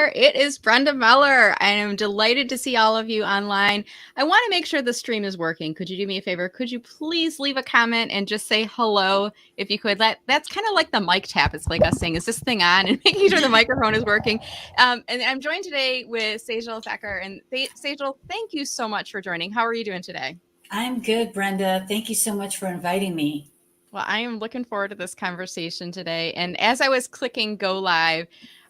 there. It is Brenda Meller. I am delighted to see all of you online. I want to make sure the stream is working. Could you do me a favor? Could you please leave a comment and just say hello if you could? That's kind of like the mic tap. It's like us saying, is this thing on? And making sure the microphone is working. And I'm joined today with Sejal Thacker. And Sejal, thank you so much for joining. How are you doing today? I'm good, Brenda. Thank you so much for inviting me. Well, I am looking forward to this conversation today. And as I was clicking go live,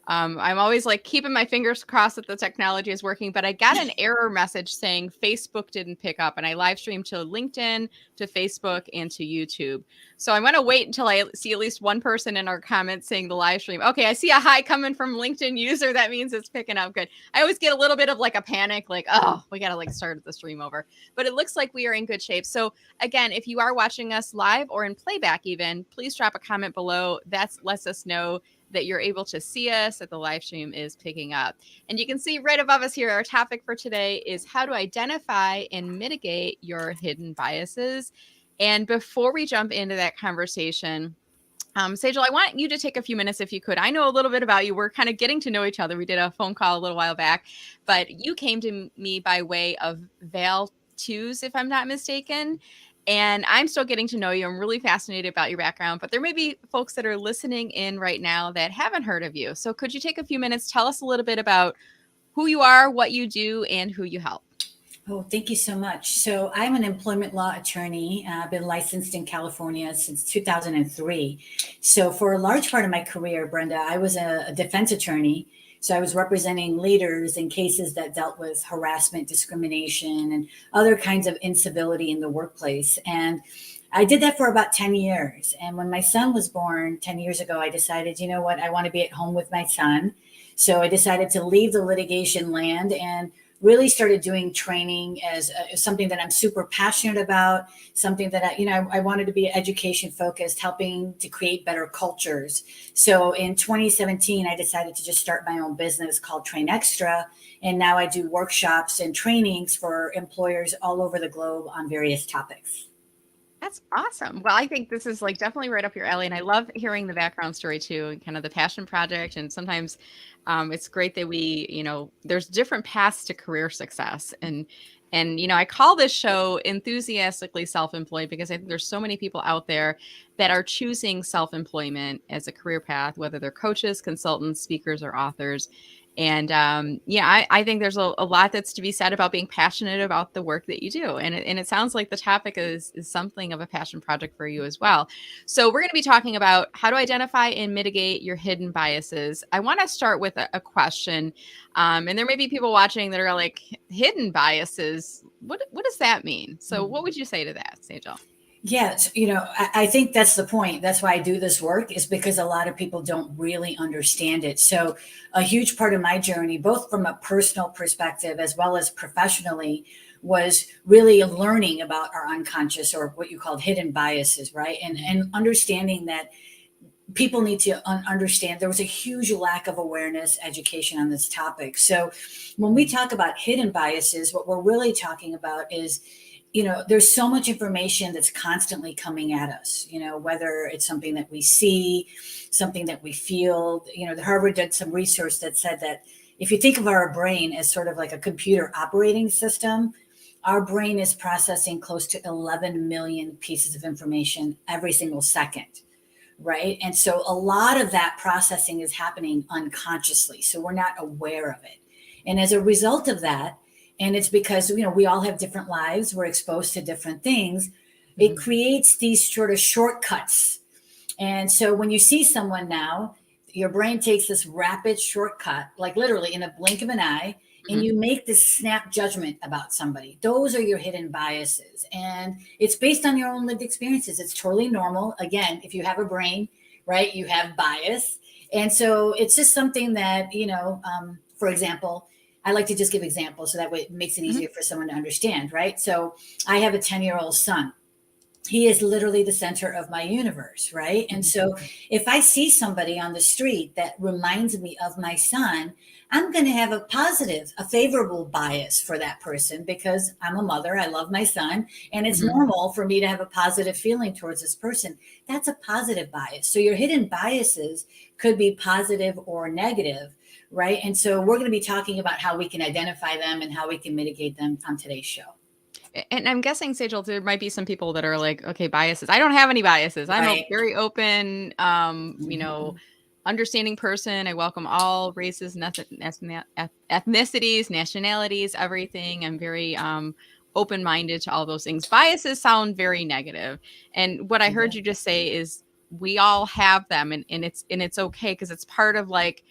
I'm always like keeping my fingers crossed that the technology is working, but I got an error message saying Facebook didn't pick up, and I live streamed to LinkedIn, to Facebook, and to YouTube. So I'm going to wait until I see at least one person in our comments saying the live stream. Okay, I see a hi coming from LinkedIn user. That means it's picking up good. I always get a little bit of like a panic, like, oh, we got to like start the stream over. But it looks like we are in good shape. So again, if you are watching us live or in playback even, please drop a comment below. That lets us know that you're able to see us, that the live stream is picking up. And you can see right above us here, our topic for today is how to identify and mitigate your hidden biases. And before we jump into that conversation, Sejal, I want you to take a few minutes if you could. I know a little bit about you. We're kind of getting to know each other. We did a phone call a little while back, but you came to me by way of Val 2s, if I'm not mistaken. And I'm still getting to know you. I'm really fascinated about your background, but there may be folks that are listening in right now that haven't heard of you. So could you take a few minutes, tell us a little bit about who you are, what you do, and who you help? Oh, thank you so much. So I'm an employment law attorney. I've been licensed in California since 2003. So for a large part of my career, Brenda, I was a defense attorney. So I was representing leaders in cases that dealt with harassment, discrimination, and other kinds of incivility in the workplace. And I did that for about 10 years. And when my son was born 10 years ago, I decided, you know what, I want to be at home with my son. So I decided to leave the litigation land and really started doing training as something that I'm super passionate about, something that I wanted to be education focused, helping to create better cultures. So in 2017, I decided to just start my own business called Train Extra. And now I do workshops and trainings for employers all over the globe on various topics. That's awesome. Well, I think this is like definitely right up your alley. And I love hearing the background story too, and kind of the passion project. And sometimes it's great that there's different paths to career success. And, I call this show Enthusiastically Self-Employed because I think there's so many people out there that are choosing self-employment as a career path, whether they're coaches, consultants, speakers, or authors. And I think there's a lot that's to be said about being passionate about the work that you do. And it sounds like the topic is something of a passion project for you as well. So we're going to be talking about how to identify and mitigate your hidden biases. I want to start with a question. And there may be people watching that are like, hidden biases, what does that mean? So what would you say to that, Sejal? Yes, I think that's the point. That's why I do this work, is because a lot of people don't really understand it. So a huge part of my journey, both from a personal perspective as well as professionally, was really learning about our unconscious, or what you called hidden biases, right? And understanding that people need to understand there was a huge lack of awareness, education on this topic. So when we talk about hidden biases, what we're really talking about is, there's so much information that's constantly coming at us, whether it's something that we see, something that we feel. Harvard did some research that said that if you think of our brain as sort of like a computer operating system, our brain is processing close to 11 million pieces of information every single second, right? And so a lot of that processing is happening unconsciously, so we're not aware of it. And as a result of that, and it's because, we all have different lives, we're exposed to different things. It creates these sort of shortcuts. And so when you see someone now, your brain takes this rapid shortcut, like literally in a blink of an eye, and you make this snap judgment about somebody. Those are your hidden biases. And it's based on your own lived experiences. It's totally normal. Again, if you have a brain, right, you have bias. And so it's just something that, for example, I like to just give examples so that way it makes it easier for someone to understand, right? So I have a 10-year-old son. He is literally the center of my universe, right? And so if I see somebody on the street that reminds me of my son, I'm going to have a favorable bias for that person because I'm a mother. I love my son. And it's normal for me to have a positive feeling towards this person. That's a positive bias. So your hidden biases could be positive or negative. right? And so we're going to be talking about how we can identify them and how we can mitigate them on today's show. And I'm guessing, Sejal, there might be some people that are like, okay, biases. I don't have any biases. I'm a Right. very open, understanding person. I welcome all races, ethnicities, nationalities, everything. I'm very open-minded to all those things. Biases sound very negative. And what I heard you just say is we all have them, and it's okay because it's part of like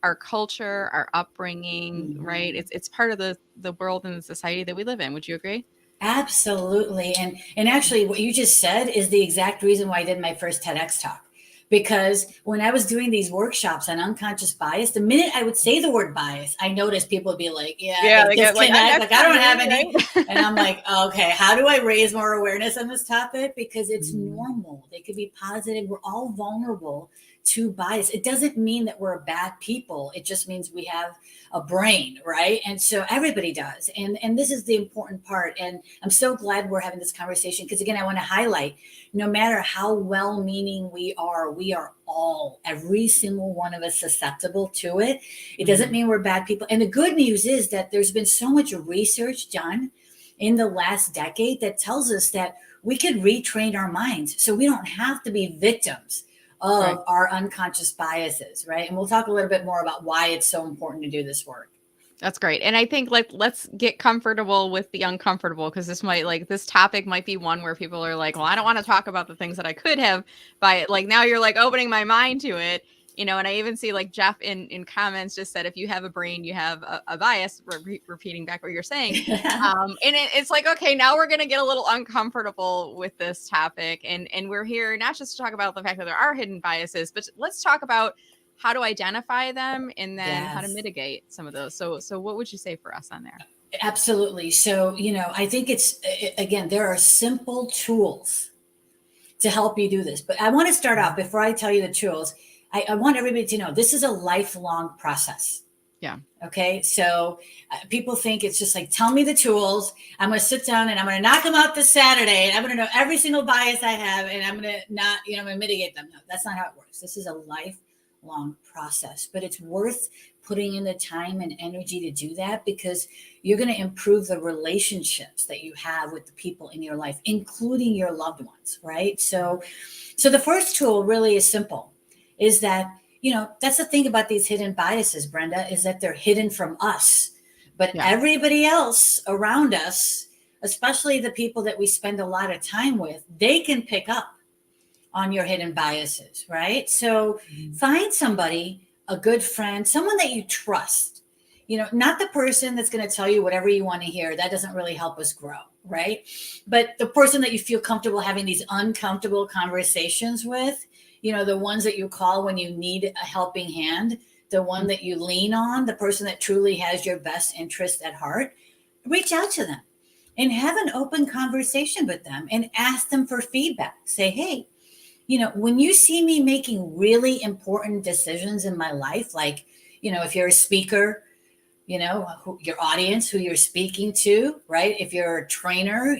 our culture, our upbringing, right? It's part of the world and the society that we live in. Would you agree? Absolutely. And actually what you just said is the exact reason why I did my first TEDx talk. Because when I was doing these workshops on unconscious bias, the minute I would say the word bias, I noticed people would be like, yeah, they get disconnect, like I don't have any. Right? And I'm like, okay, how do I raise more awareness on this topic? Because it's normal. They could be positive. We're all vulnerable to bias. It doesn't mean that we're bad people. It just means we have a brain, right? And so everybody does. And this is the important part. And I'm so glad we're having this conversation because again, I want to highlight no matter how well-meaning we are all, every single one of us susceptible to it. It doesn't mean we're bad people. And the good news is that there's been so much research done in the last decade that tells us that we could retrain our minds so we don't have to be victims of our unconscious biases, right? And we'll talk a little bit more about why it's so important to do this work. That's great. And I think let's get comfortable with the uncomfortable because this topic might be one where people are like, well, I don't want to talk about the things that I could have by like now you're like opening my mind to it. And I even see like Jeff in comments just said, if you have a brain, you have a bias, repeating back what you're saying. And it's like, okay, now we're going to get a little uncomfortable with this topic. And we're here not just to talk about the fact that there are hidden biases, but let's talk about how to identify them and then how to mitigate some of those. So what would you say for us on there? Absolutely. So, I think again, there are simple tools to help you do this, but I want to start off before I tell you the tools. I want everybody to know this is a lifelong process. Yeah. Okay. So people think it's just like, tell me the tools. I'm going to sit down and I'm going to knock them out this Saturday. And I'm going to know every single bias I have. And I'm going to I'm going to mitigate them. No, that's not how it works. This is a lifelong process, but it's worth putting in the time and energy to do that because you're going to improve the relationships that you have with the people in your life, including your loved ones. Right. So the first tool really is simple. Is that, that's the thing about these hidden biases, Brenda, is that they're hidden from us. But everybody else around us, especially the people that we spend a lot of time with, they can pick up on your hidden biases, right? So find somebody, a good friend, someone that you trust, not the person that's going to tell you whatever you want to hear. That doesn't really help us grow, right? But the person that you feel comfortable having these uncomfortable conversations with, the ones that you call when you need a helping hand, the one that you lean on, the person that truly has your best interest at heart, reach out to them and have an open conversation with them and ask them for feedback. Say, hey, when you see me making really important decisions in my life, like, if you're a speaker, your audience, who you're speaking to, right? If you're a trainer,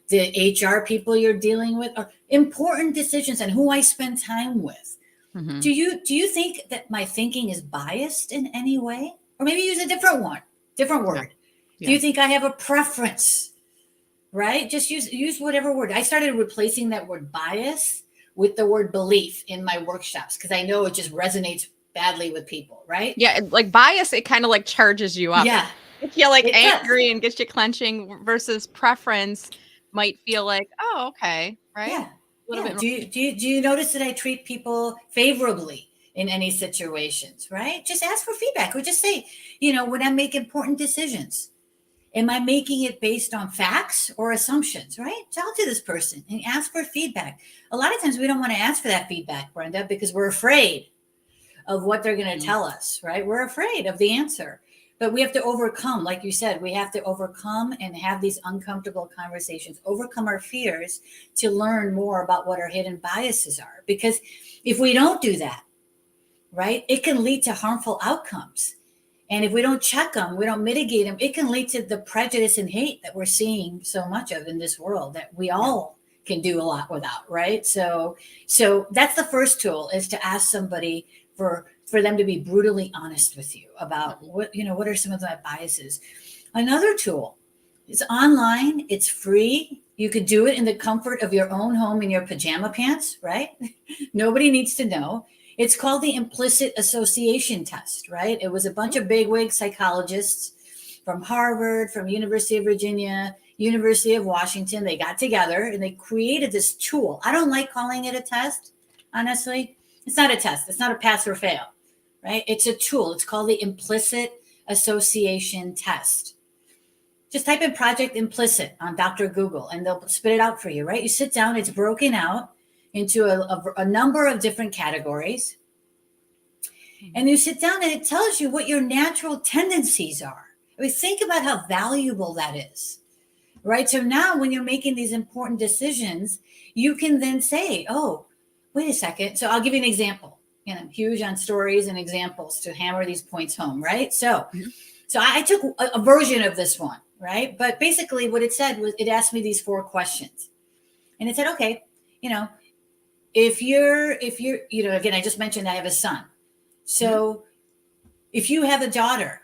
the HR people you're dealing with are important decisions and who I spend time with. Mm-hmm. Do you think that my thinking is biased in any way? Or maybe use a different word. Yeah. Do you think I have a preference? Right? Just use whatever word. I started replacing that word bias with the word belief in my workshops because I know it just resonates badly with people, right? Yeah, like bias, it kind of like charges you up. Yeah. It feel like angry and gets you clenching versus preference might feel like, oh, okay, right? Yeah. A little bit more. Do you notice that I treat people favorably in any situations, right? Just ask for feedback or just say, when I make important decisions, am I making it based on facts or assumptions, right? Talk to this person and ask for feedback. A lot of times we don't want to ask for that feedback, Brenda, because we're afraid of what they're going to tell us, right? We're afraid of the answer, but we have to overcome, like you said, we have to overcome and have these uncomfortable conversations, overcome our fears to learn more about what our hidden biases are. Because if we don't do that, right, it can lead to harmful outcomes. And if we don't check them, we don't mitigate them, it can lead to the prejudice and hate that we're seeing so much of in this world that we all can do a lot without, right? So that's the first tool, is to ask somebody for for them to be brutally honest with you about what are some of my biases. Another tool, it's online, it's free. You could do it in the comfort of your own home in your pajama pants, right? Nobody needs to know. It's called the implicit association test, right? It was a bunch of bigwig psychologists from Harvard, from University of Virginia, University of Washington. They got together and they created this tool. I don't like calling it a test, honestly. It's not a test. It's not a pass or fail, right? It's a tool. It's called the implicit association test. Just type in Project Implicit on Dr. Google and they'll spit it out for you, right? You sit down, it's broken out into a number of different categories. And you sit down and it tells you what your natural tendencies are. I mean, think about how valuable that is, right? So now when you're making these important decisions, you can then say, oh, wait a second. So I'll give you an example. I'm huge on stories and examples to hammer these points home, right? So I took a version of this one, right? But basically what it said was, it asked me these 4 questions. And it said, okay, if you're, again, I just mentioned I have a son. So if you have a daughter,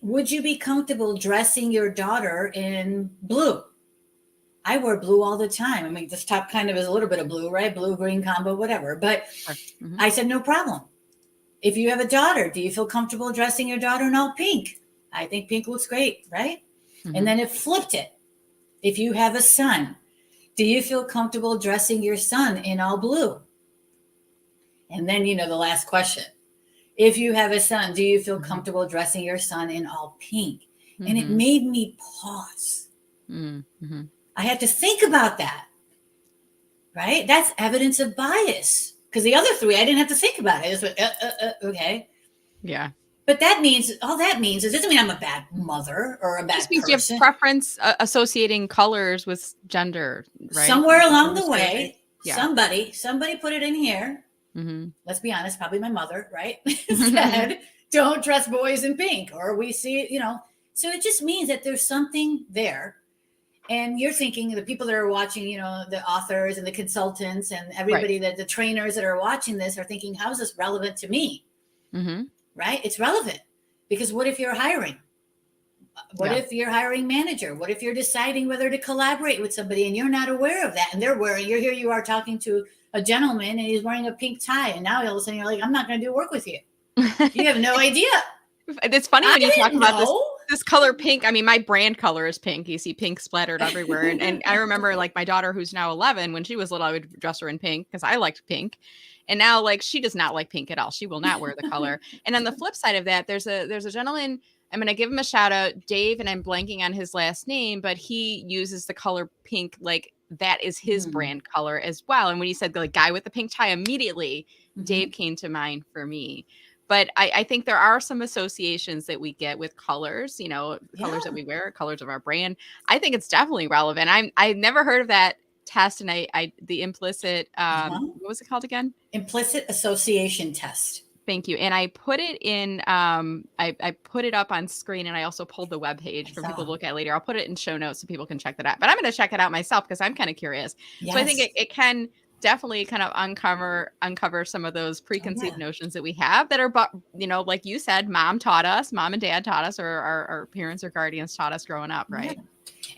would you be comfortable dressing your daughter in blue? I wear blue all the time. I mean, this top kind of is a little bit of blue, right? Blue, green combo, whatever. But I said, no problem. If you have a daughter, do you feel comfortable dressing your daughter in all pink? I think pink looks great, right? And then it flipped it. If you have a son, do you feel comfortable dressing your son in all blue? And then, the last question. If you have a son, do you feel comfortable dressing your son in all pink? And it made me pause. I had to think about that, right? That's evidence of bias. Because the other 3, I didn't have to think about it. I just went, okay. Yeah. But all that means is it doesn't mean I'm a bad mother or a bad person. You have preference associating colors with gender, right? Somewhere along the way, somebody put it in here. Let's be honest, probably my mother, right? Said, don't dress boys in pink, or we see, So it just means that there's something there. And you're thinking the people that are watching, the authors and the consultants and everybody that the trainers that are watching this are thinking, how is this relevant to me? Right? It's relevant because what if you're hiring? What if you're hiring manager? What if you're deciding whether to collaborate with somebody and you're not aware of that? And you're you are talking to a gentleman and he's wearing a pink tie. And now all of a sudden you're like, I'm not going to do work with you. You have no idea. It's funny when you talk about this color pink. I mean, my brand color is pink. You see pink splattered everywhere. And I remember like my daughter, who's now 11, when she was little, I would dress her in pink because I liked pink. And now like she does not like pink at all. She will not wear the color. And on the flip side of that, there's a gentleman, I'm going to give him a shout out, Dave, and I'm blanking on his last name, but he uses the color pink. Like that is his brand color as well. And when you said the guy with the pink tie, immediately Dave came to mind for me. But I think there are some associations that we get with colors, colors that we wear, colors of our brand. I think it's definitely relevant. I've never heard of that test. And the implicit, what was it called again? Implicit association test. Thank you. And I put it in, I put it up on screen and I also pulled the webpage for people to look at later. I'll put it in show notes so people can check that out. But I'm going to check it out myself because I'm kind of curious. Yes. So I think it can definitely kind of uncover some of those preconceived notions that we have that are, like you said, mom and dad taught us, or our parents or guardians taught us growing up. Right. Yeah.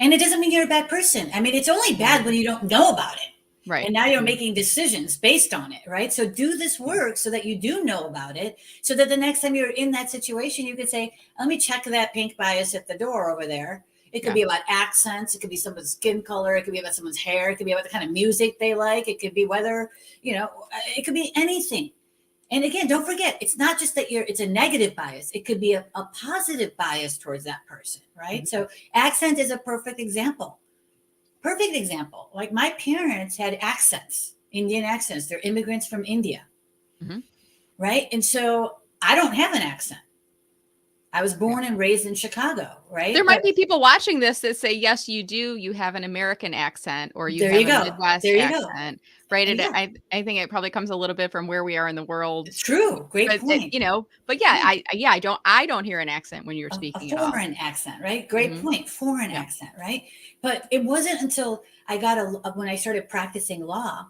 And it doesn't mean you're a bad person. I mean, it's only bad when you don't know about it. Right. And now you're making decisions based on it. Right. So do this work so that you do know about it, so that the next time you're in that situation, you can say, let me check that pink bias at the door over there. It could be about accents. It could be someone's skin color. It could be about someone's hair. It could be about the kind of music they like. It could be whether, it could be anything. And again, don't forget, it's not just that it's a negative bias. It could be a positive bias towards that person, right? So accent is a perfect example. Perfect example. Like my parents had accents, Indian accents. They're immigrants from India, right? And so I don't have an accent. I was born and raised in Chicago, right? There might be people watching this that say, yes, you do. You have an American accent, or you have a Midwest accent, right? And I think it probably comes a little bit from where we are in the world. It's true. Great point. But I don't hear an accent when you're speaking at all. A foreign accent, right? Great point. Foreign accent, right? But it wasn't until I got when I started practicing law,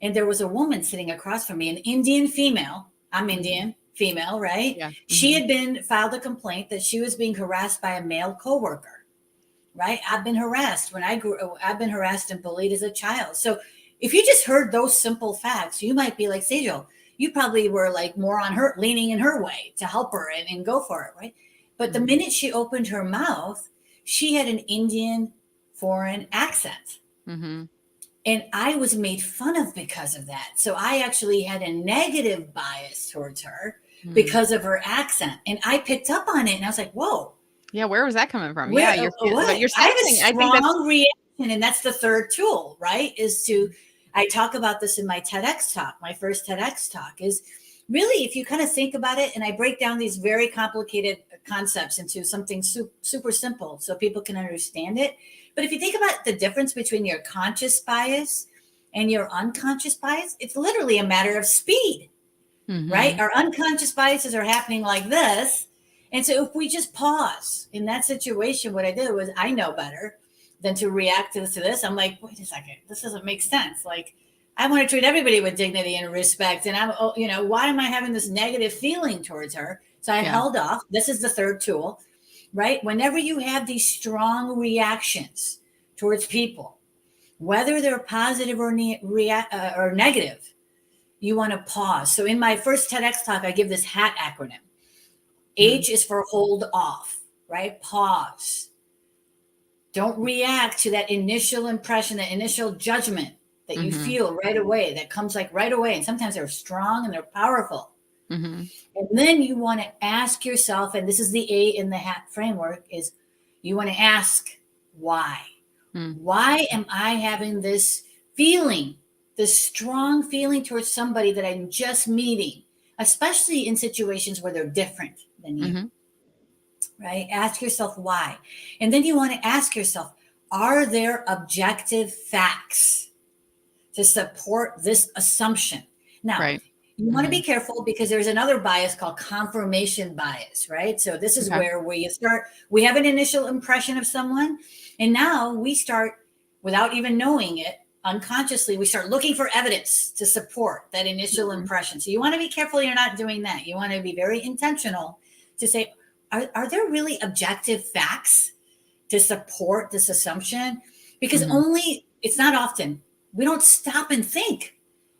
and there was a woman sitting across from me, an Indian female. I'm Indian. female, right? Yeah. She had been filed a complaint that she was being harassed by a male coworker, right? I've been harassed I've been harassed and bullied as a child. So if you just heard those simple facts, you might be like, Sejal, you probably were like more on her, leaning in her way to help her and go for it, right? But the minute she opened her mouth, she had an Indian foreign accent. And I was made fun of because of that. So I actually had a negative bias towards her because of her accent. And I picked up on it and I was like, whoa. Yeah, where was that coming from? Where, Yeah, what? you're I have a sensing. strong reaction, and that's the third tool, right? I talk about this in my TEDx talk. My first TEDx talk is really, if you kind of think about it, and I break down these very complicated concepts into something super simple so people can understand it. But if you think about the difference between your conscious bias and your unconscious bias, it's literally a matter of speed, right? Our unconscious biases are happening like this. And so if we just pause in that situation, what I did was, I know better than to react to this. I'm like, wait a second, this doesn't make sense. Like, I want to treat everybody with dignity and respect. And why am I having this negative feeling towards her? So I held off. This is the third tool, right? Whenever you have these strong reactions towards people, whether they're positive or negative, you want to pause. So in my first TEDx talk, I give this HAT acronym. H is for hold off, right? Pause. Don't react to that initial impression, that initial judgment that you feel right away, that comes like right away. And sometimes they're strong and they're powerful. And then you want to ask yourself, and this is the A in the HAT framework, is you want to ask why. Why am I having this feeling, this strong feeling towards somebody that I'm just meeting, especially in situations where they're different than you, right? Ask yourself why. And then you want to ask yourself, are there objective facts to support this assumption? Now, you want to be careful because there's another bias called confirmation bias, right? So this is where we have an initial impression of someone, and now we start, without even knowing it, unconsciously, we start looking for evidence to support that initial impression. So you want to be careful you're not doing that. You want to be very intentional to say, are there really objective facts to support this assumption? Because it's not often. We don't stop and think.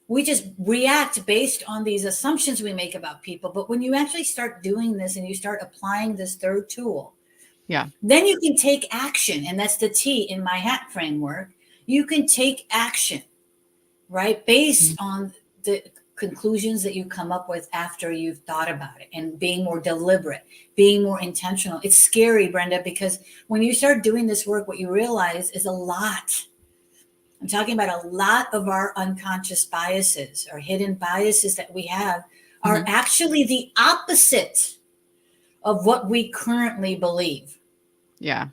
We just react based on these assumptions we make about people. But when you actually start doing this and you start applying this third tool, then you can take action. And that's the T in my HAT framework. You can take action, right? Based on the conclusions that you come up with after you've thought about it, and being more deliberate, being more intentional. It's scary, Brenda, because when you start doing this work, what you realize is a lot. I'm talking about a lot of our unconscious biases or hidden biases that we have are actually the opposite of what we currently believe. Yeah.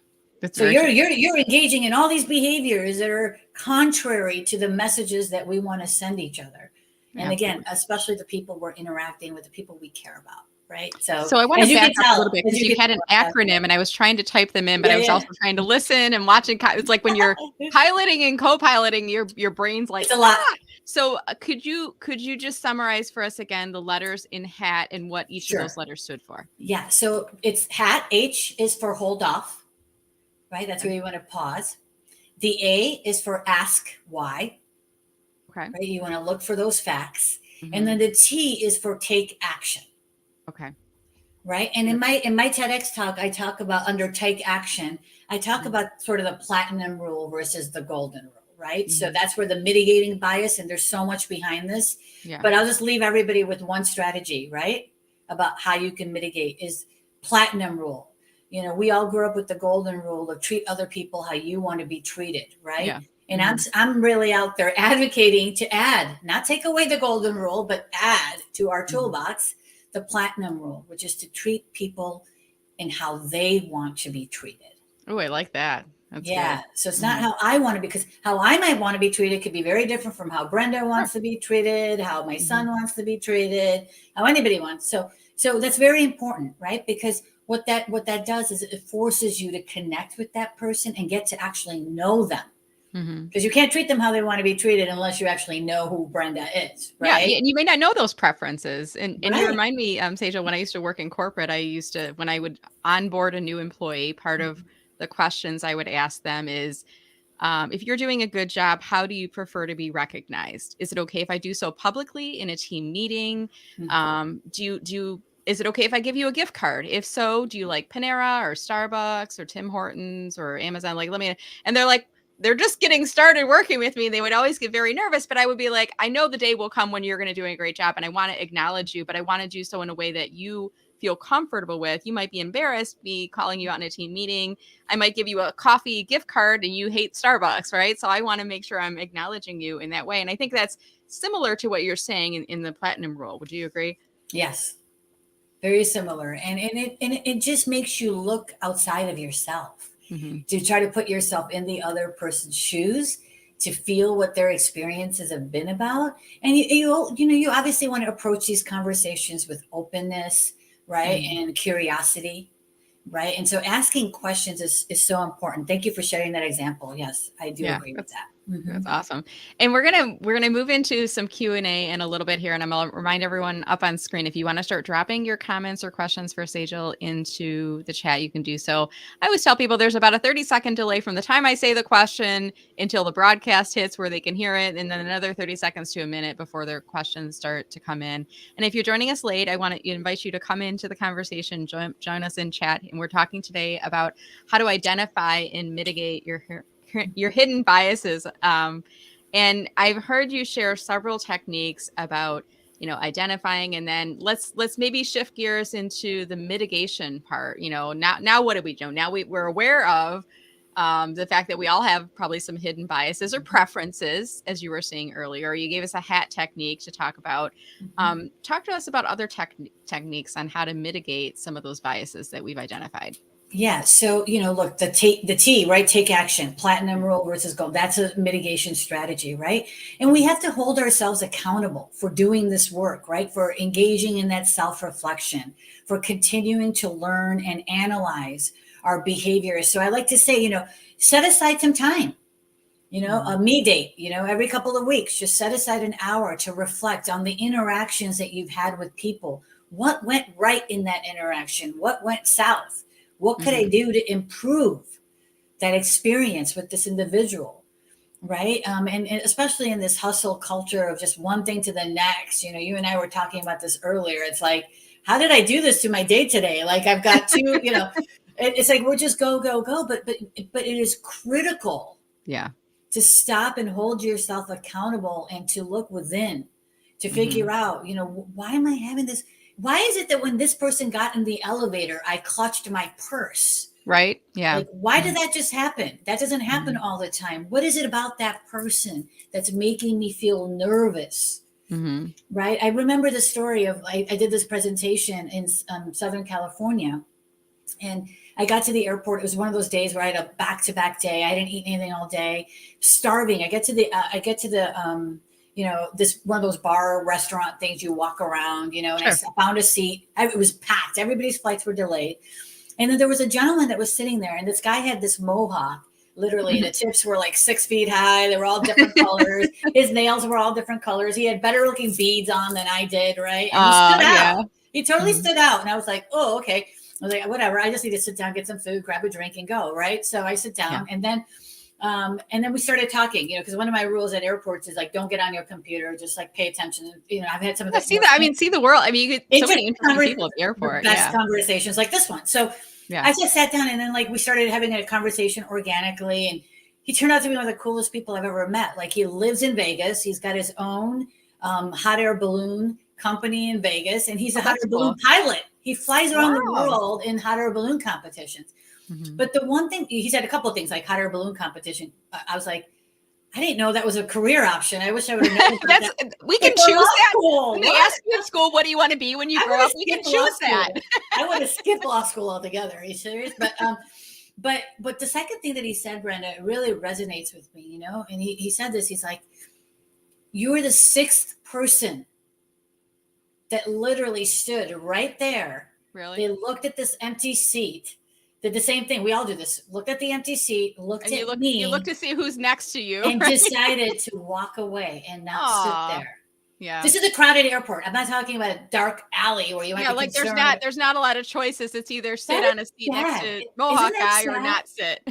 So you're engaging in all these behaviors that are contrary to the messages that we want to send each other. And again, especially the people we're interacting with, the people we care about, right? So I want to back up a little bit, because you had an acronym and I was trying to type them in, but I was also trying to listen and watching. It's like when you're piloting and co-piloting, your brain's like, it's a lot. So could you just summarize for us again the letters in HAT and what each of those letters stood for? Yeah. So it's HAT. H is for hold off, right? That's where you want to pause. The A is for ask why. Okay. Right? You want to look for those facts. And then the T is for take action. Okay. Right. And in my TEDx talk, I talk about under take action. I talk about sort of the platinum rule versus the golden rule. Right. So that's where the mitigating bias, and there's so much behind this. But I'll just leave everybody with one strategy, right? About how you can mitigate is platinum rule. You know, we all grew up with the golden rule of treat other people how you want to be treated. Right. Yeah. And I'm really out there advocating to add, not take away the golden rule, but add to our toolbox the platinum rule, which is to treat people in how they want to be treated. Oh, I like that. That's good. So it's not how I want to be, because how I might want to be treated could be very different from how Brenda wants to be treated, how my son wants to be treated, how anybody wants. So that's very important, right? Because what that does is it forces you to connect with that person and get to actually know them. Mm-hmm. Because you can't treat them how they want to be treated unless you actually know who Brenda is, Yeah, right? and you may not know those preferences. And you Right. remind me, Sejal, when I used to work in corporate, when I would onboard a new employee, part of the questions I would ask them is, if you're doing a good job, how do you prefer to be recognized? Is it okay if I do so publicly in a team meeting? Is it okay if I give you a gift card? If so, do you like Panera or Starbucks or Tim Hortons or Amazon? Like, let me, and they're like, they're just getting started working with me. They would always get very nervous, but I would be like, I know the day will come when you're going to do a great job and I want to acknowledge you, but I want to do so in a way that you feel comfortable with. You might be embarrassed me calling you out in a team meeting. I might give you a coffee gift card and you hate Starbucks, right? So I want to make sure I'm acknowledging you in that way. And I think that's similar to what you're saying in the platinum rule. Would you agree? Yes. Very similar. And it just makes you look outside of yourself, Mm-hmm. to try to put yourself in the other person's shoes, to feel what their experiences have been about. And you obviously want to approach these conversations with openness, right? Mm-hmm. And curiosity, right? And so asking questions is so important. Thank you for sharing that example. Yes, I do Yeah, agree with that's that. That's awesome. And we're gonna move into some Q&A in a little bit here. And I'm gonna remind everyone up on screen, if you want to start dropping your comments or questions for Sejal into the chat, you can do so. I always tell people there's about a 30-second delay from the time I say the question until the broadcast hits where they can hear it, and then another 30 seconds to a minute before their questions start to come in. And if you're joining us late, I want to invite you to come into the conversation, join us in chat. And we're talking today about how to identify and mitigate your hidden biases. And I've heard you share several techniques about, identifying, and then let's maybe shift gears into the mitigation part. Now what do we do? Now we're aware of the fact that we all have probably some hidden biases or preferences, as you were saying earlier. You gave us a hat technique to talk about. Talk to us about other techniques on how to mitigate some of those biases that we've identified. Yeah. So, look, the T, right? Take action, platinum rule versus gold. That's a mitigation strategy, right? And we have to hold ourselves accountable for doing this work, right? For engaging in that self-reflection, for continuing to learn and analyze our behaviors. So I like to say, set aside some time, a me date, every couple of weeks, just set aside an hour to reflect on the interactions that you've had with people. What went right in that interaction? What went south? What could I do to improve that experience with this individual? Right. And especially in this hustle culture of just one thing to the next, you and I were talking about this earlier. It's like, how did I do this to my day today? Like I've got two, it's like, we're just go, go, go. But it is critical Yeah. to stop and hold yourself accountable and to look within, to figure out, why am I having this? Why is it that when this person got in the elevator, I clutched my purse? Right. Yeah. Like, why did that just happen? That doesn't happen all the time. What is it about that person that's making me feel nervous? Right. I remember the story of, I did this presentation in Southern California, and I got to the airport. It was one of those days where I had a back-to-back day. I didn't eat anything all day, starving. I get to the this one of those bar restaurant things you walk around, and Sure. I found a seat. It was packed. Everybody's flights were delayed. And then there was a gentleman that was sitting there, and this guy had this mohawk, literally. The tips were like 6 feet high. They were all different colors. His nails were all different colors. He had better looking beads on than I did, right? And he stood out. Yeah. He totally stood out. And I was like, oh, okay. I was like, whatever. I just need to sit down, get some food, grab a drink, and go, right? So I sit down, and then we started talking, because one of my rules at airports is like, don't get on your computer, just like pay attention. I've had some of the See the world. I mean, you get so many interesting people at the airport. Best conversations like this one. So I just sat down, and then like we started having a conversation organically, and he turned out to be one of the coolest people I've ever met. Like, he lives in Vegas. He's got his own hot air balloon company in Vegas, and he's a hot air balloon pilot. He flies around the world in hot air balloon competitions. But the one thing, he said a couple of things like hot air balloon competition. I was like, I didn't know that was a career option. I wish I would have known that. We can choose that. When they ask you at school, what do you want to be when you grow up? We can choose that. I would have skipped law school altogether. Are you serious? But the second thing that he said, Brenda, really resonates with me, and he said this, he's like, you were the sixth person that literally stood right there. Really? They looked at this empty seat. did the same thing. We all do this. Looked at the empty seat, looked And at me. You look to see who's next to you. And right? decided to walk away and not sit there. Yeah. This is a crowded airport. I'm not talking about a dark alley where you might be like concerned. there's not a lot of choices. It's either sit on a seat next to Mohawk guy or not sit.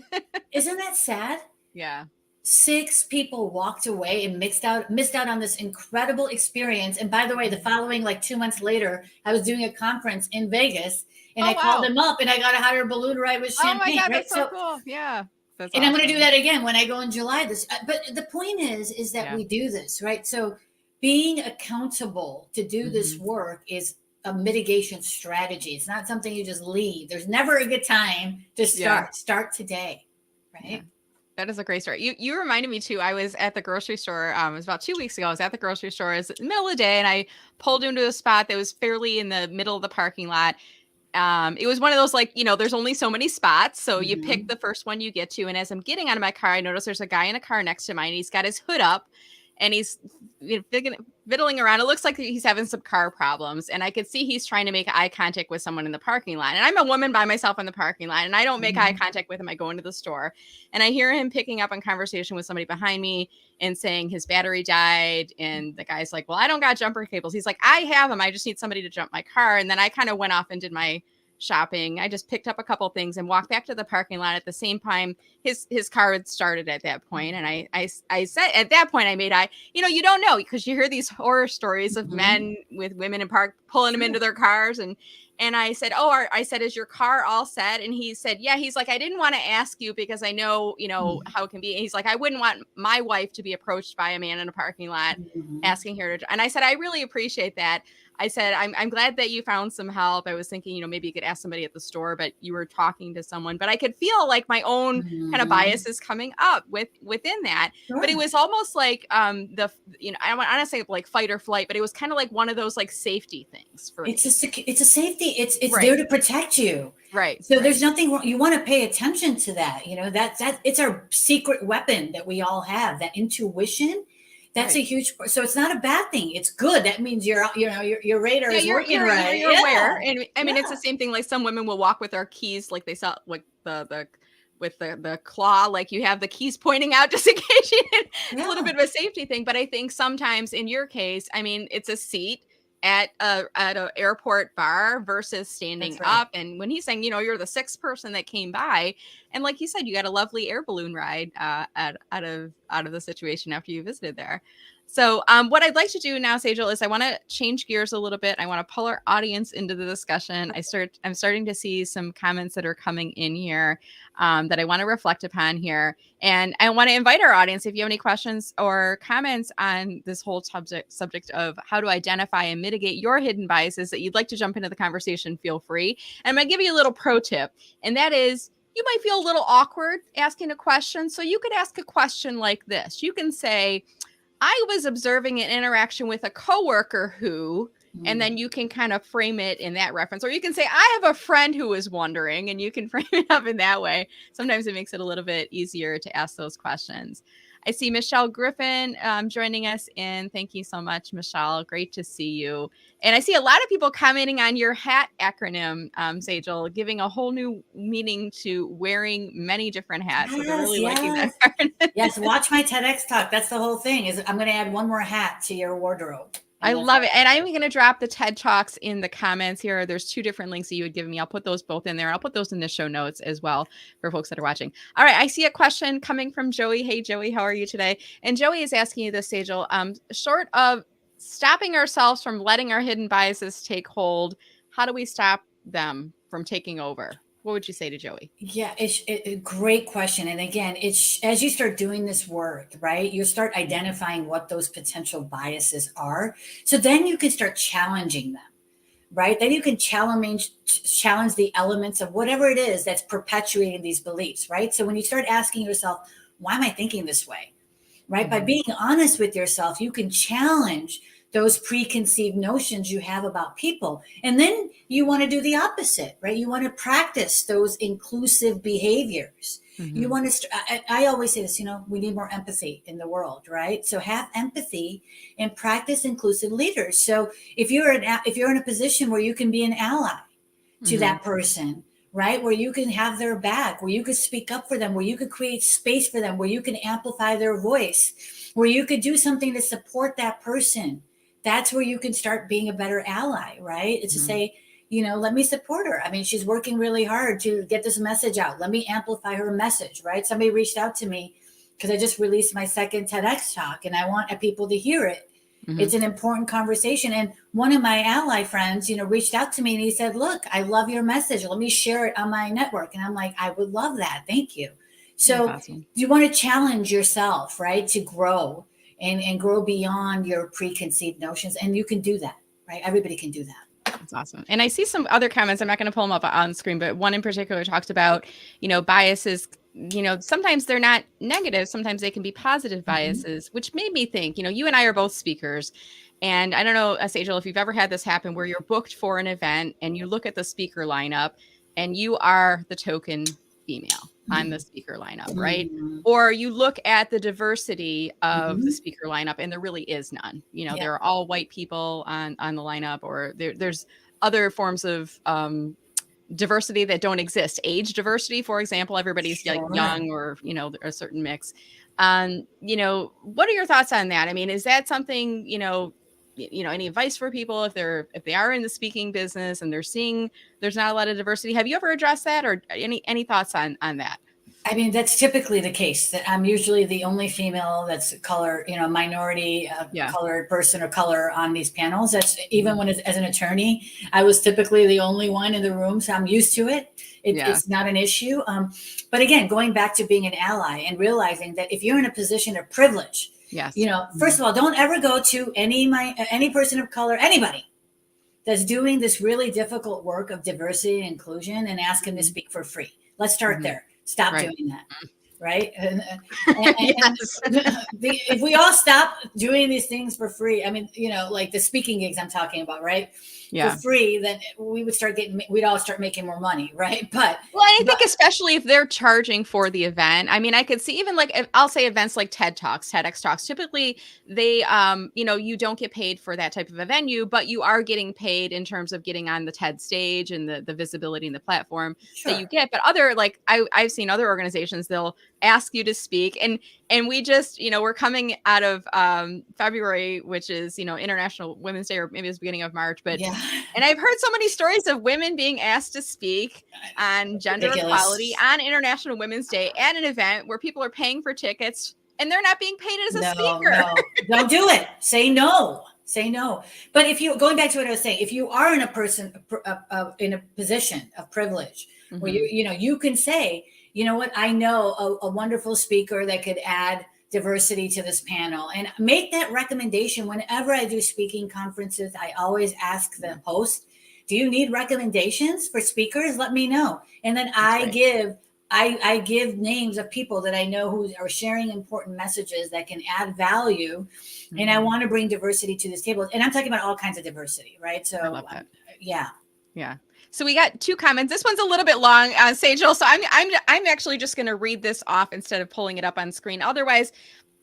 Isn't that sad? Yeah. 6 people walked away and missed out on this incredible experience. And by the way, the following, like 2 months later, I was doing a conference in Vegas, and I called them up and I got a hot air balloon ride with champagne. Oh my God, right? that's so cool. Yeah. And awesome. I'm going to do that again when I go in July. But the point is that we do this, right? So being accountable to do this work is a mitigation strategy. It's not something you just leave. There's never a good time to start. Start today, right? Yeah. That is a great story. You reminded me too. I was at the grocery store. It was about 2 weeks ago. I was at the grocery store. It was in the middle of the day, and I pulled into a spot that was fairly in the middle of the parking lot. It was one of those, like, there's only so many spots, so you pick the first one you get to. And as I'm getting out of my car, I notice there's a guy in a car next to mine. And he's got his hood up, and he's fiddling around. It looks like he's having some car problems, and I could see he's trying to make eye contact with someone in the parking lot. And I'm a woman by myself in the parking lot, and I don't make eye contact with him. I go into the store, and I hear him picking up on conversation with somebody behind me and saying his battery died. And the guy's like, well, I don't got jumper cables. He's like, I have them. I just need somebody to jump my car. And then I kind of went off and did my shopping. I just picked up a couple things and walked back to the parking lot. At the same time, his car had started at that point. And I said, at that point, I made you don't know, because you hear these horror stories of men with women in park pulling them into their cars. And I said, I said, is your car all set? And he said, yeah. He's like, I didn't want to ask you because I know, how it can be. And he's like, I wouldn't want my wife to be approached by a man in a parking lot asking her to. And I said, I really appreciate that. I said, I'm glad that you found some help. I was thinking, maybe you could ask somebody at the store, but you were talking to someone. But I could feel like my own kind of biases coming up within that. Sure. But it was almost like I don't want to say like fight or flight, but it was kind of like one of those like safety things for me. It's a safety. It's there to protect you. Right. So there's nothing wrong. You want to pay attention to that. That it's our secret weapon that we all have, that intuition. That's a huge part. So it's not a bad thing. It's good. That means your radar is working right. You're aware. And I mean, it's the same thing. Like some women will walk with their keys, like they saw, like with the claw, like you have the keys pointing out just in case it's a little bit of a safety thing. But I think sometimes in your case, I mean, it's a seat at an airport bar versus standing up. And when he's saying, you're the 6th person that came by, and like you said, you got a lovely air balloon ride out of the situation after you visited there. So what I'd like to do now, Sejal, is I want to change gears a little bit. I want to pull our audience into the discussion. I'm starting to see some comments that are coming in here that I want to reflect upon here. And I want to invite our audience, if you have any questions or comments on this whole subject of how to identify and mitigate your hidden biases that you'd like to jump into the conversation, feel free. And I'm going to give you a little pro tip, and that is, you might feel a little awkward asking a question. So you could ask a question like this. You can say, I was observing an interaction with a coworker who, and then you can kind of frame it in that reference. Or you can say, I have a friend who was wondering, and you can frame it up in that way. Sometimes it makes it a little bit easier to ask those questions. I see Michelle Griffin joining us, and thank you so much, Michelle. Great to see you. And I see a lot of people commenting on your HAT acronym, Sejal, giving a whole new meaning to wearing many different hats. So they're really liking that acronym. Yes, watch my TEDx talk. That's the whole thing. I'm going to add one more hat to your wardrobe. I love it. And I'm going to drop the TED Talks in the comments here. There's 2 different links that you would give me. I'll put those both in there. I'll put those in the show notes as well for folks that are watching. All right. I see a question coming from Joey. Hey, Joey, how are you today? And Joey is asking you this, Sejal, short of stopping ourselves from letting our hidden biases take hold, how do we stop them from taking over? What would you say to Joey? Yeah, it's a great question. And again, it's as you start doing this work, right, you start identifying what those potential biases are. So then you can start challenging them, right? Then you can challenge the elements of whatever it is that's perpetuating these beliefs, right? So when you start asking yourself, why am I thinking this way, right? By being honest with yourself, you can challenge those preconceived notions you have about people. And then you want to do the opposite, right? You want to practice those inclusive behaviors. You want to, I always say this, we need more empathy in the world, right? So have empathy and practice inclusive leaders. So if you're in a position where you can be an ally to that person, right? Where you can have their back, where you could speak up for them, where you could create space for them, where you can amplify their voice, where you could do something to support that person. That's where you can start being a better ally, right? It's to say, let me support her. I mean, she's working really hard to get this message out. Let me amplify her message, right? Somebody reached out to me because I just released my second TEDx talk and I want people to hear it. It's an important conversation. And one of my ally friends, reached out to me and he said, look, I love your message. Let me share it on my network. And I'm like, I would love that. Thank you. So awesome. You want to challenge yourself, right? To grow and grow beyond your preconceived notions. And you can do that, right? Everybody can do that. That's awesome. And I see some other comments. I'm not going to pull them up on screen, but one in particular talks about, biases. Sometimes they're not negative. Sometimes they can be positive biases, which made me think, you and I are both speakers. And I don't know, Sejal, if you've ever had this happen where you're booked for an event and you look at the speaker lineup and you are the token female on the speaker lineup, right? Or you look at the diversity of the speaker lineup and there really is none. There are all white people on the lineup, or there's other forms of diversity that don't exist. Age diversity, for example, everybody's like young or, a certain mix. What are your thoughts on that? I mean, is that something, any advice for people if they are in the speaking business and they're seeing there's not a lot of diversity? Have you ever addressed that, or any thoughts on that? I mean, that's typically the case, that I'm usually the only female that's color, minority colored person of color on these panels. That's even when as an attorney, I was typically the only one in the room. So I'm used to it. It's not an issue. But again, going back to being an ally and realizing that if you're in a position of privilege, first of all, don't ever go to any person of color, anybody that's doing this really difficult work of diversity and inclusion and ask them to speak for free. Let's start there. Stop doing that. Right. If we all stop doing these things for free, I mean, like the speaking gigs I'm talking about, right? For free, then we'd all start making more money. Right. I think especially if they're charging for the event, I mean, I could see even I'll say events like TEDx Talks, typically they, you don't get paid for that type of a venue, but you are getting paid in terms of getting on the TED stage and the visibility and the platform that you get. But I've seen other organizations, they'll ask you to speak, and we just, we're coming out of February, which is, International Women's Day, or maybe it's beginning of March, but and I've heard so many stories of women being asked to speak on gender equality on International Women's Day at an event where people are paying for tickets and they're not being paid as a speaker. No, don't do it. Say no. But if you, going back to what I was saying, if you are in a position of privilege where you can say, you know what, I know a wonderful speaker that could add diversity to this panel, and make that recommendation. Whenever I do speaking conferences, I always ask the host, do you need recommendations for speakers? Let me know. And then I give names of people that I know who are sharing important messages that can add value. And I want to bring diversity to this table. And I'm talking about all kinds of diversity, right? So I love that. Yeah. So we got two comments. This one's a little bit long, Sejal. So I'm actually just going to read this off instead of pulling it up on screen. Otherwise,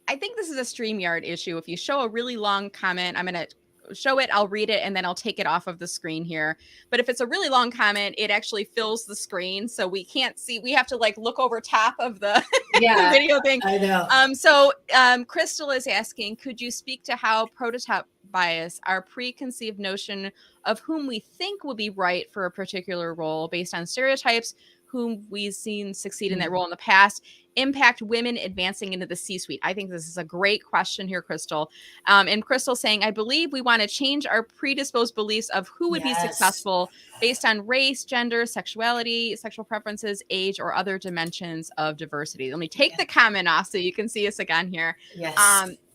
I think this is a StreamYard issue. If you show a really long comment, I'm going to show it, I'll read it, and then I'll take it off of the screen here. But if it's a really long comment, it actually fills the screen, so we can't see. We have to look over top of the video thing. I know. So Crystal is asking, could you speak to how prototype bias, our preconceived notion of whom we think will be right for a particular role based on stereotypes, whom we've seen succeed in that role in the past, impact women advancing into the C-suite? I think this is a great question here, Crystal. And Crystal saying, I believe we want to change our predisposed beliefs of who would be successful based on race, gender, sexuality, sexual preferences, age, or other dimensions of diversity. Let me take the comment off so you can see us again here.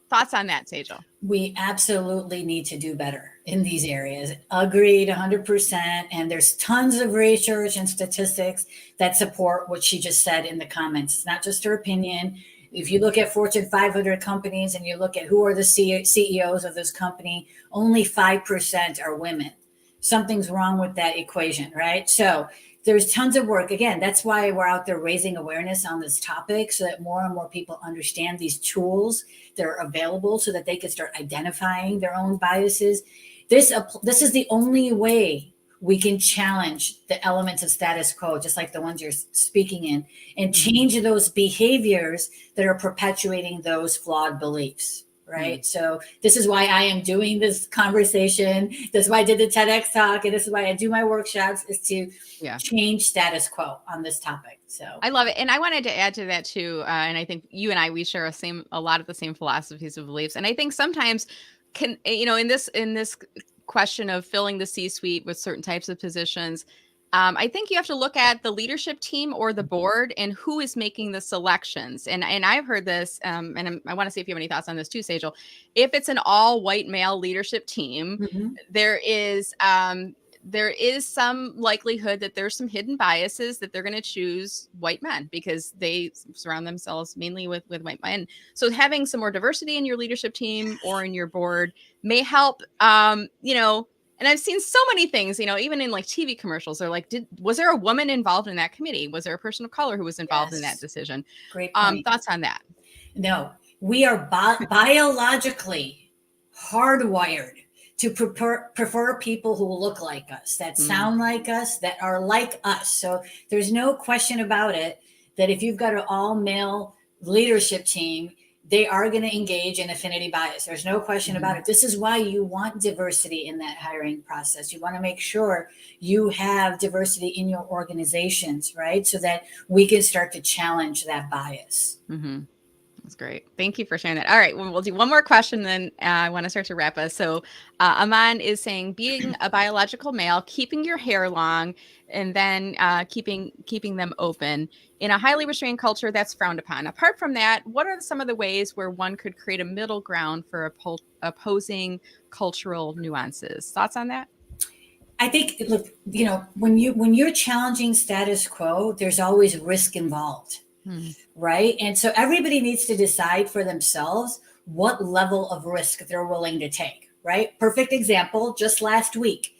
Thoughts on that, Sejal? We absolutely need to do better in these areas. Agreed, 100%. And there's tons of research and statistics that support what she just said in the comments. It's not just her opinion. If you look at Fortune 500 companies and you look at who are the CEOs of this company, only 5% are women. Something's wrong with that equation, right? So there's tons of work. Again, that's why we're out there raising awareness on this topic, so that more and more people understand these tools that are available, so that they can start identifying their own biases. This is the only way we can challenge the elements of status quo, just like the ones you're speaking in, and change those behaviors that are perpetuating those flawed beliefs. Right. So this is why I am doing this conversation. This is why I did the TEDx talk. And this is why I do my workshops, is to change status quo on this topic. So I love it. And I wanted to add to that too. And I think you and I, we share a lot of the same philosophies and beliefs. And I think sometimes in this question of filling the C-suite with certain types of positions, I think you have to look at the leadership team or the board and who is making the selections. And I've heard this, and I want to see if you have any thoughts on this too, Sejal. If it's an all white male leadership team, there is some likelihood that there's some hidden biases that they're going to choose white men because they surround themselves mainly with white men. So having some more diversity in your leadership team or in your board may help, and I've seen so many things, even in like TV commercials, they're like, was there a woman involved in that committee? Was there a person of color who was involved in that decision? Great point. Thoughts on that? No, we are biologically hardwired to prefer people who look like us, that sound like us, that are like us. So there's no question about it that if you've got an all male leadership team, they are going to engage in affinity bias. There's no question about it. This is why you want diversity in that hiring process. You want to make sure you have diversity in your organizations, right? So that we can start to challenge that bias. That's great. Thank you for sharing that. All right. We'll do one more question, then I want to start to wrap us. So Aman is saying, being a biological male, keeping your hair long, and then keeping them open in a highly restrained culture, that's frowned upon. Apart from that, what are some of the ways where one could create a middle ground for opposing cultural nuances? Thoughts on that? I think, look, when you're challenging status quo, there's always risk involved. Right. And so everybody needs to decide for themselves what level of risk they're willing to take. Right. Perfect example. Just last week,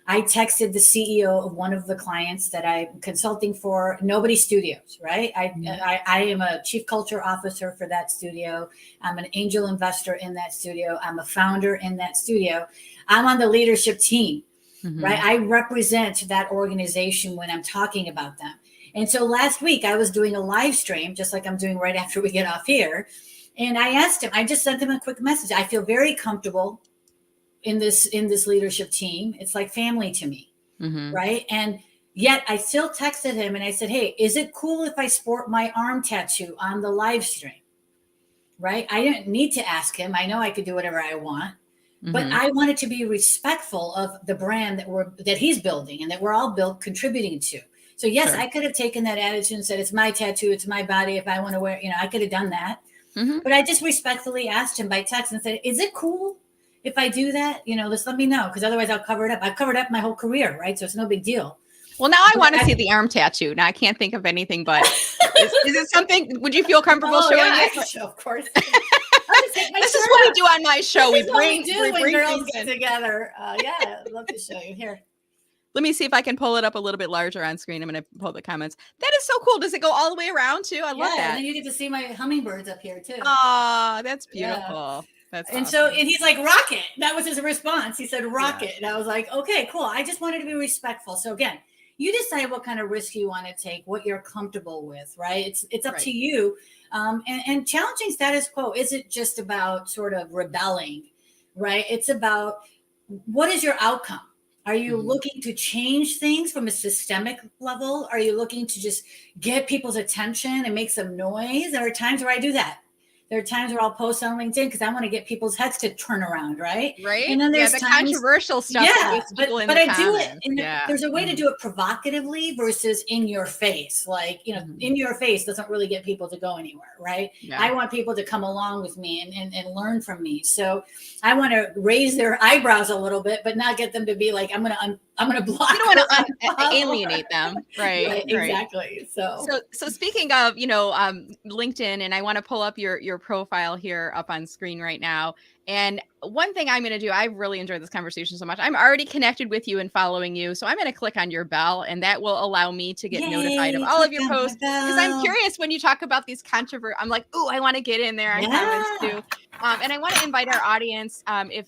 I texted the CEO of one of the clients that I'm consulting for, Nobody Studios. Right. I am a chief culture officer for that studio. I'm an angel investor in that studio. I'm a founder in that studio. I'm on the leadership team. Right. I represent that organization when I'm talking about them. And so last week I was doing a live stream, just like I'm doing right after we get off here. And I asked him, I just sent him a quick message. I feel very comfortable in this leadership team. It's like family to me. Right. And yet I still texted him and I said, hey, is it cool if I sport my arm tattoo on the live stream? Right. I didn't need to ask him. I know I could do whatever I want. But I wanted to be respectful of the brand that he's building and that we're all contributing to. So yes, I could have taken that attitude and said, it's my tattoo, it's my body. If I want to wear, I could have done that. But I just respectfully asked him by text and said, is it cool if I do that? Just let me know, because otherwise I'll cover it up. I've covered up my whole career, right? So it's no big deal. Well, now I want to see the arm tattoo. Now I can't think of anything, but is it something, would you feel comfortable showing it? Of course. This is what we do on my show. We bring girls get together. I'd love to show you here. Let me see if I can pull it up a little bit larger on screen. I'm going to pull the comments. That is so cool. Does it go all the way around too? I love that. And then you get to see my hummingbirds up here too. Oh, that's beautiful. That's and awesome. So, and he's like, rocket. That was his response. He said, rocket. And I was like, okay, cool. I just wanted to be respectful. So again, you decide what kind of risk you want to take, what you're comfortable with, right? It's up to you. And challenging status quo isn't just about sort of rebelling, right? It's about, what is your outcome? Are you looking to change things from a systemic level? Are you looking to just get people's attention and make some noise? There are times where I do that. There are times where I'll post on LinkedIn because I want to get people's heads to turn around, right? Right. And then there's the times, controversial stuff. Yeah, but I do it. There's a way to do it provocatively versus in your face. Like, in your face doesn't really get people to go anywhere, right? Yeah. I want people to come along with me and learn from me. So I want to raise their eyebrows a little bit, but not get them to be like, I'm going to block. You don't want to alienate them. Right. Exactly. So speaking of, LinkedIn, and I want to pull up your profile here up on screen right now. And one thing I'm going to do, I've really enjoyed this conversation so much. I'm already connected with you and following you. So I'm going to click on your bell, and that will allow me to get notified of all of your posts. Because I'm curious when you talk about these controversies, I'm like, oh, I want to get in there on comments too. And I want to invite our audience, if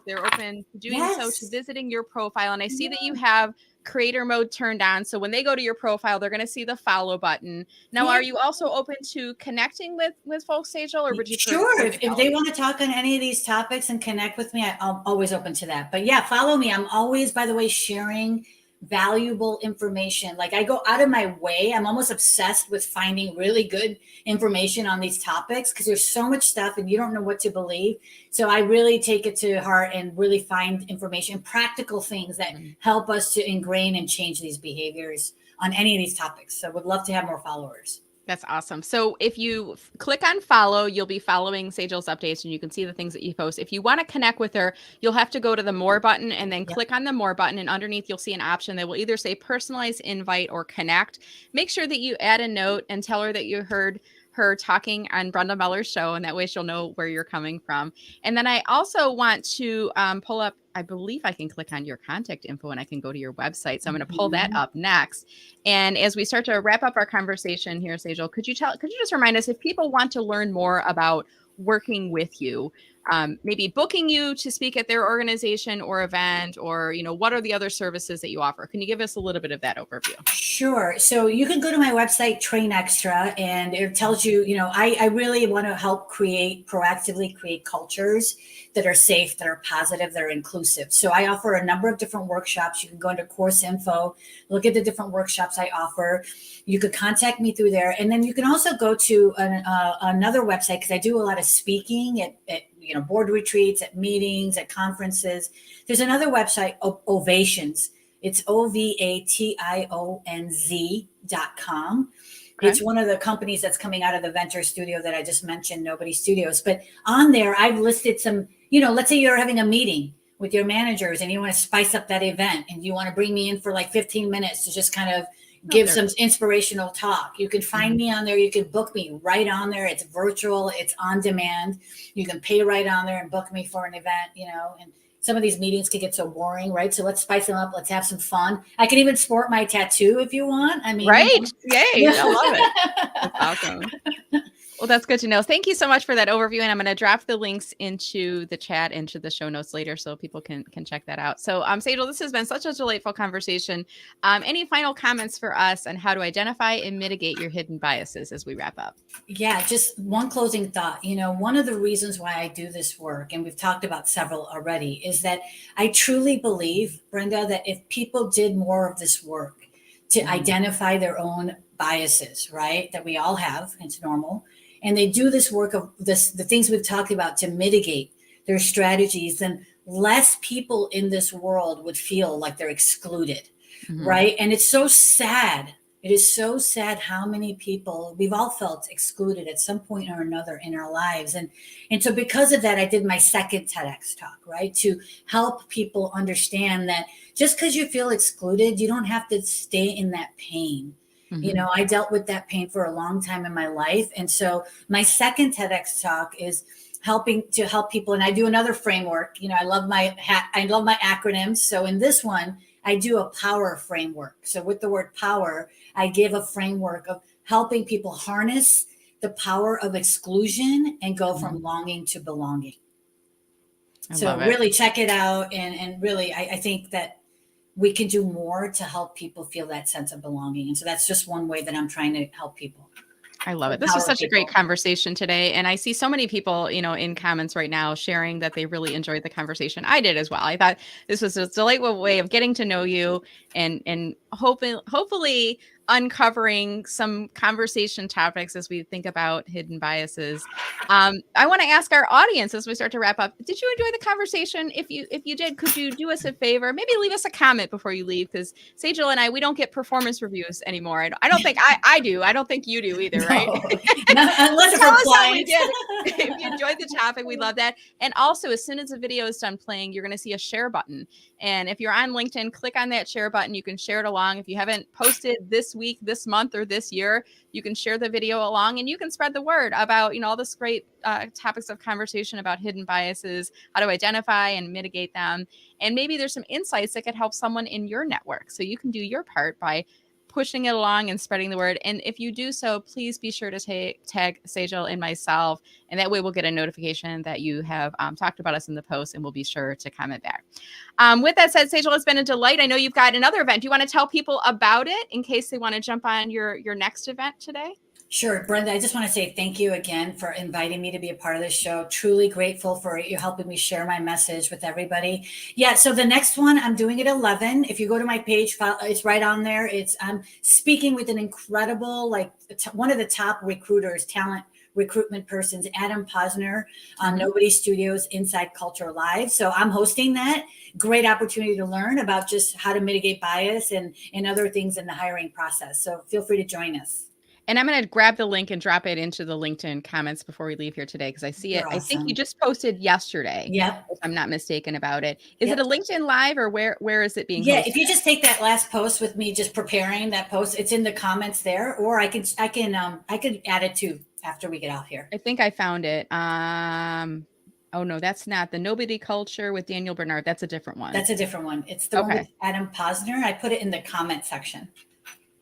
they're open to doing so, to Yes. visiting your profile. And I see that you Yeah. have creator mode turned on. So when they go to your profile, they're going to see the follow button. Now, Yeah. are you also open to connecting with folks, Sejal, or would you Sure. prefer to If follow they you? want to talk on any of these topics and connect with me, I'm always open to that. But yeah, follow me. I'm always, by the way, sharing valuable information. Like I go out of my way. I'm almost obsessed with finding really good information on these topics because there's so much stuff and you don't know what to believe. So I really take it to heart and really find information, practical things that help us to ingrain and change these behaviors on any of these topics. So would love to have more followers. That's awesome. So if you click on follow, you'll be following Sejal's updates and you can see the things that you post. If you want to connect with her, you'll have to go to the more button and then click on the more button. And underneath, you'll see an option that will either say personalize invite or connect. Make sure that you add a note and tell her that you heard her talking on Brenda Meller's show. And that way she'll know where you're coming from. And then I also want to pull up, I believe I can click on your contact info and I can go to your website. So I'm going to pull that up next. And as we start to wrap up our conversation here, Sejal, could you just remind us if people want to learn more about working with you, maybe booking you to speak at their organization or event, or, what are the other services that you offer? Can you give us a little bit of that overview? Sure. So you can go to my website, Train Extra, and it tells you, I really want to help proactively create cultures that are safe, that are positive, that are inclusive. So I offer a number of different workshops. You can go into course info, look at the different workshops I offer. You could contact me through there. And then you can also go to another website because I do a lot of speaking at board retreats, at meetings, at conferences. There's another website, Ovations. It's ovationz.com. Okay. It's one of the companies that's coming out of the venture studio that I just mentioned, Nobody Studios. But on there, I've listed some, let's say you're having a meeting with your managers and you want to spice up that event and you want to bring me in for like 15 minutes to just kind of give some inspirational talk. You can find me on there. You can book me right on there. It's virtual. It's on demand. You can pay right on there and book me for an event, and some of these meetings could get so boring, right? So let's spice them up. Let's have some fun. I can even sport my tattoo if you want. I mean, right. Yay. I love it. That's awesome. Well, that's good to know. Thank you so much for that overview. And I'm going to drop the links into the chat, into the show notes later so people can check that out. So, Sejal, this has been such a delightful conversation. Any final comments for us on how to identify and mitigate your hidden biases as we wrap up? Yeah, just one closing thought. One of the reasons why I do this work, and we've talked about several already, is that I truly believe, Brenda, that if people did more of this work to identify their own biases, right, that we all have, it's normal, and they do this work of the things we've talked about to mitigate their strategies, then less people in this world would feel like they're excluded, right? And it's so sad. It is so sad how many people we've all felt excluded at some point or another in our lives. And so because of that, I did my second TEDx talk, right? To help people understand that just because you feel excluded, you don't have to stay in that pain. I dealt with that pain for a long time in my life. And so my second TEDx talk is helping to help people. And I do another framework. I love my acronyms. So in this one, I do a power framework. So with the word power, I give a framework of helping people harness the power of exclusion and go from longing to belonging. So really check it out. And really, I think that we can do more to help people feel that sense of belonging. And so that's just one way that I'm trying to help people. I love it. This was such a great conversation today. And I see so many people, in comments right now sharing that they really enjoyed the conversation. I did as well. I thought this was a delightful way of getting to know you and hopefully uncovering some conversation topics as we think about hidden biases. I want to ask our audience as we start to wrap up, did you enjoy the conversation? If you did, could you do us a favor? Maybe leave us a comment before you leave, because Sejal and we don't get performance reviews anymore. I don't think I do. I don't think you do either, right? No, unless tell us how we did. If you enjoyed the topic, we love that. And also, as soon as the video is done playing, you're going to see a share button. And if you're on LinkedIn, click on that share button. You can share it along. If you haven't posted this week, this month, or this year, you can share the video along and you can spread the word about, all this great topics of conversation about hidden biases, how to identify and mitigate them. And maybe there's some insights that could help someone in your network. So you can do your part by pushing it along and spreading the word. And if you do so, please be sure to tag Sejal and myself. And that way we'll get a notification that you have talked about us in the post, and we'll be sure to comment back. With that said, Sejal, it's been a delight. I know you've got another event. Do you want to tell people about it in case they want to jump on your next event today? Sure, Brenda, I just want to say thank you again for inviting me to be a part of this show. Truly grateful for you helping me share my message with everybody. Yeah, so the next one I'm doing at 11. If you go to my page, it's right on there. I'm speaking with an incredible, one of the top recruiters, talent recruitment persons, Adam Posner, Nobody Studios Inside Culture Live. So I'm hosting that. Great opportunity to learn about just how to mitigate bias and other things in the hiring process. So feel free to join us. And I'm going to grab the link and drop it into the LinkedIn comments before we leave here today, because I see it. Awesome. I think you just posted yesterday. Yep. If I'm not mistaken about it. Is it a LinkedIn Live, or where is it being hosted? Yeah, if you just take that last post with me, just preparing that post, it's in the comments there, or I could add it too after we get out here. I think I found it. Oh no, that's not the Nobody Culture with Daniel Bernard. That's a different one. That's a different one. It's the one with Adam Posner. I put it in the comment section.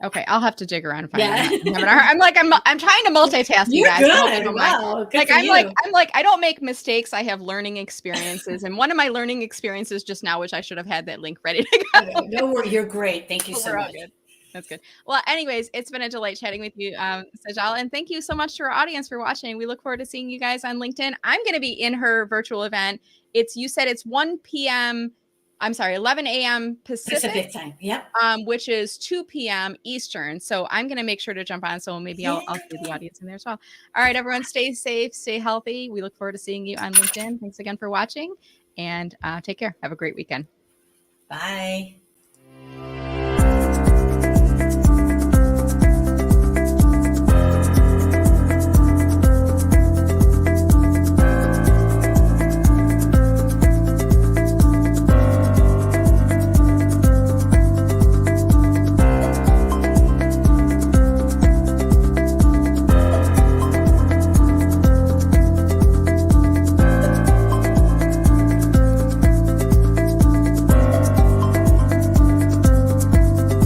Okay, I'll have to dig around and find it. I'm trying to multitask, you guys. You're good. Wow. I'm like, I don't make mistakes. I have learning experiences, and one of my learning experiences just now, which I should have had that link ready to go. No, you're great. Thank you so much. Good. That's good. Well, anyways, it's been a delight chatting with you, Sejal, and thank you so much to our audience for watching. We look forward to seeing you guys on LinkedIn. I'm going to be in her virtual event. You said it's 1 p.m. I'm sorry, 11 a.m. Pacific time. Yep. Which is 2 p.m. Eastern. So I'm going to make sure to jump on. So maybe I'll see the audience in there as well. All right, everyone, stay safe, stay healthy. We look forward to seeing you on LinkedIn. Thanks again for watching, and take care. Have a great weekend. Bye.